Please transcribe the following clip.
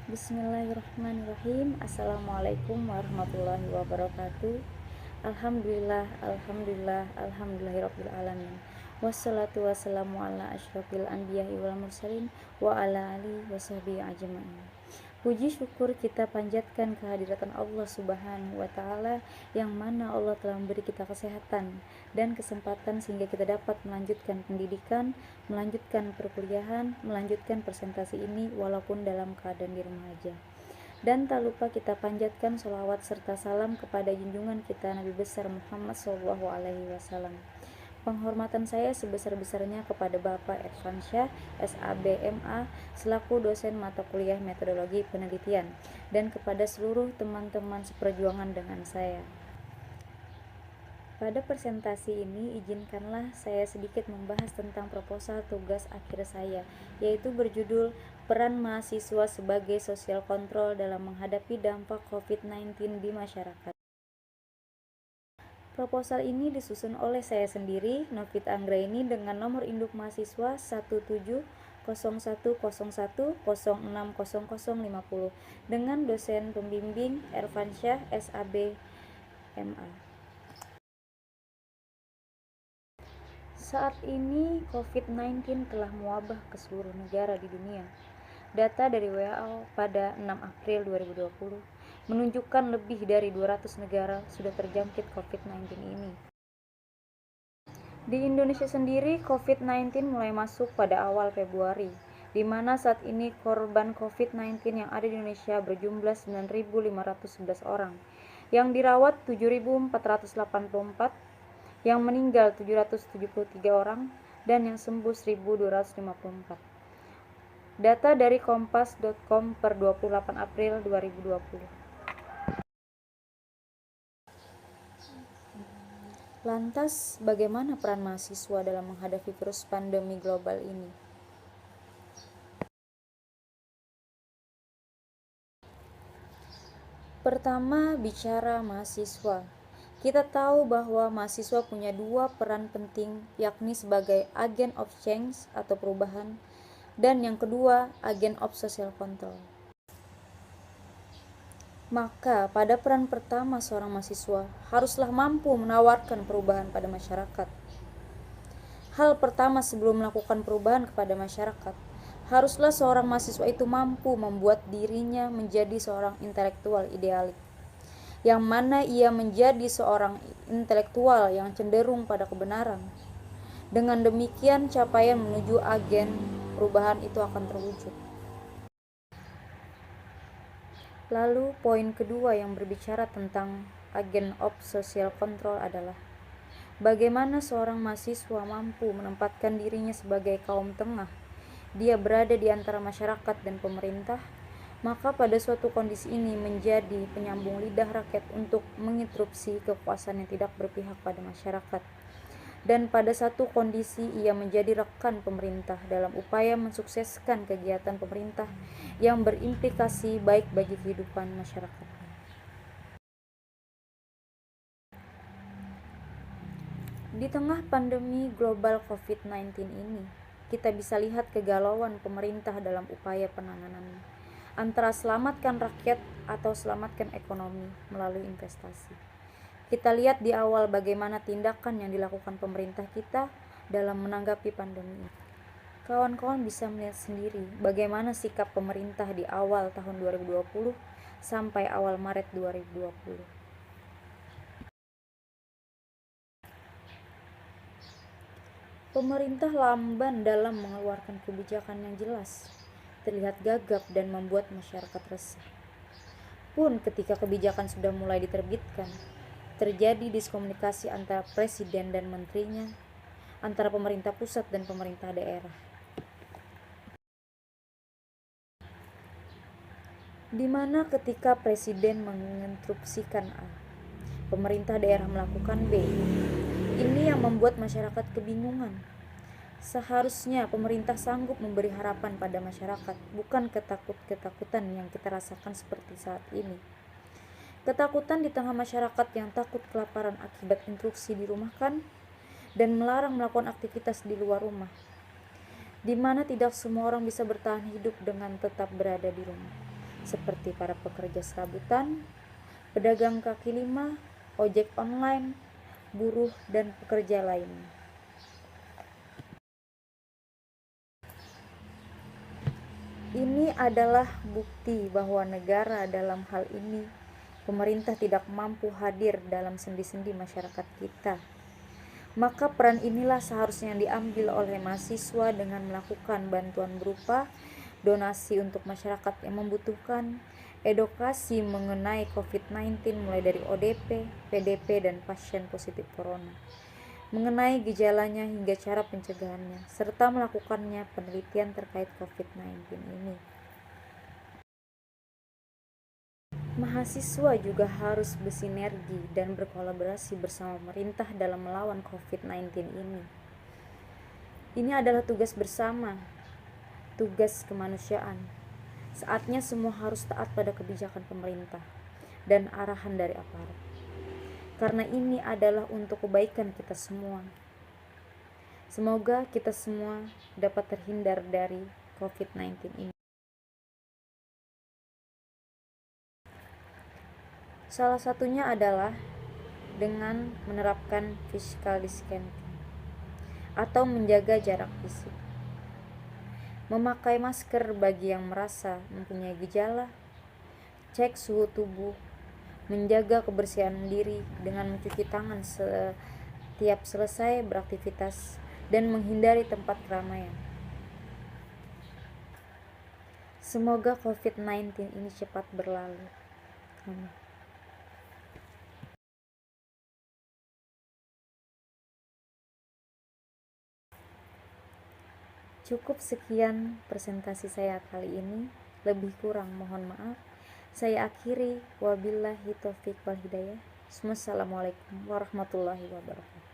Bismillahirrahmanirrahim. Assalamualaikum warahmatullahi wabarakatuh. Alhamdulillahirabbil alamin. Wassalatu wassalamu ala asyrofil anbiya'i wal mursalin wa ala alihi washabihi ajmain. Puji syukur kita panjatkan kehadiran Allah Subhanahu wa taala yang mana Allah telah memberi kita kesehatan dan kesempatan sehingga kita dapat melanjutkan pendidikan, melanjutkan perkuliahan, melanjutkan presentasi ini walaupun dalam keadaan di rumah aja. Dan tak lupa kita panjatkan sholawat serta salam kepada junjungan kita Nabi besar Muhammad SAW. Penghormatan saya sebesar-besarnya kepada Bapak Irfansyah, SAB, MA, selaku dosen mata kuliah metodologi penelitian, dan kepada seluruh teman-teman seperjuangan dengan saya. Pada presentasi ini, izinkanlah saya sedikit membahas tentang proposal tugas akhir saya, yaitu berjudul Peran Mahasiswa sebagai Social Control dalam menghadapi dampak COVID-19 di masyarakat. Proposal ini disusun oleh saya sendiri, Novita Anggraini, dengan nomor induk mahasiswa 170101060050 dengan dosen pembimbing Irfansyah, SAB, MA. Saat ini COVID-19 telah mewabah ke seluruh negara di dunia. Data dari WHO pada 6 April 2020 menunjukkan lebih dari 200 negara sudah terjangkit COVID-19 ini. Di Indonesia sendiri, COVID-19 mulai masuk pada awal Februari, di mana saat ini korban COVID-19 yang ada di Indonesia berjumlah 9.511 orang, yang dirawat 7.484, yang meninggal 773 orang, dan yang sembuh 1.254. Data dari kompas.com per 28 April 2020. Lantas, bagaimana peran mahasiswa dalam menghadapi virus pandemi global ini? Pertama, bicara mahasiswa. Kita tahu bahwa mahasiswa punya dua peran penting, yakni sebagai agent of change atau perubahan, dan yang kedua, agent of social control. Maka, pada peran pertama seorang mahasiswa, haruslah mampu menawarkan perubahan pada masyarakat. Hal pertama sebelum melakukan perubahan kepada masyarakat, haruslah seorang mahasiswa itu mampu membuat dirinya menjadi seorang intelektual idealis, yang mana ia menjadi seorang intelektual yang cenderung pada kebenaran. Dengan demikian, capaian menuju agen perubahan itu akan terwujud. Lalu, poin kedua yang berbicara tentang agent of social control adalah bagaimana seorang mahasiswa mampu menempatkan dirinya sebagai kaum tengah. Dia berada di antara masyarakat dan pemerintah, maka pada suatu kondisi ini menjadi penyambung lidah rakyat untuk menginterupsi kekuasaan yang tidak berpihak pada masyarakat. Dan pada satu kondisi ia menjadi rekan pemerintah dalam upaya mensukseskan kegiatan pemerintah yang berimplikasi baik bagi kehidupan masyarakat. Di tengah pandemi global COVID-19 ini, kita bisa lihat kegalauan pemerintah dalam upaya penanganannya, antara selamatkan rakyat atau selamatkan ekonomi melalui investasi. Kita lihat di awal bagaimana tindakan yang dilakukan pemerintah kita dalam menanggapi pandemi ini. Kawan-kawan bisa melihat sendiri bagaimana sikap pemerintah di awal tahun 2020 sampai awal Maret 2020. Pemerintah lamban dalam mengeluarkan kebijakan yang jelas, terlihat gagap dan membuat masyarakat resah. Pun ketika kebijakan sudah mulai diterbitkan, terjadi diskomunikasi antara presiden dan menterinya, antara pemerintah pusat dan pemerintah daerah. Di mana ketika presiden menginstruksikan A, pemerintah daerah melakukan B. Ini yang membuat masyarakat kebingungan. Seharusnya pemerintah sanggup memberi harapan pada masyarakat, bukan ketakutan yang kita rasakan seperti saat ini. Ketakutan di tengah masyarakat yang takut kelaparan akibat instruksi dirumahkan dan melarang melakukan aktivitas di luar rumah, di mana tidak semua orang bisa bertahan hidup dengan tetap berada di rumah. seperti para pekerja serabutan, pedagang kaki lima, ojek online, buruh, dan pekerja lainnya. Ini adalah bukti bahwa negara dalam hal ini pemerintah tidak mampu hadir dalam sendi-sendi masyarakat kita. Maka peran inilah seharusnya yang diambil oleh mahasiswa dengan melakukan bantuan berupa donasi untuk masyarakat yang membutuhkan, edukasi mengenai COVID-19 mulai dari ODP, PDP, dan pasien positif corona, mengenai gejalanya hingga cara pencegahannya, serta melakukannya penelitian terkait COVID-19 ini. Mahasiswa juga harus bersinergi dan berkolaborasi bersama pemerintah dalam melawan COVID-19 ini. Ini adalah tugas bersama, tugas kemanusiaan. Saatnya semua harus taat pada kebijakan pemerintah dan arahan dari aparat. Karena ini adalah untuk kebaikan kita semua. Semoga kita semua dapat terhindar dari COVID-19 ini. Salah satunya adalah dengan menerapkan physical distancing atau menjaga jarak fisik. Memakai masker bagi yang merasa mempunyai gejala, cek suhu tubuh, menjaga kebersihan diri dengan mencuci tangan setiap selesai beraktivitas, dan menghindari tempat keramaian. Semoga COVID-19 ini cepat berlalu. Amin. Cukup sekian presentasi saya kali ini. Lebih kurang mohon maaf. Saya akhiri, wabillahi taufiq wal hidayah. Wassalamualaikum warahmatullahi wabarakatuh.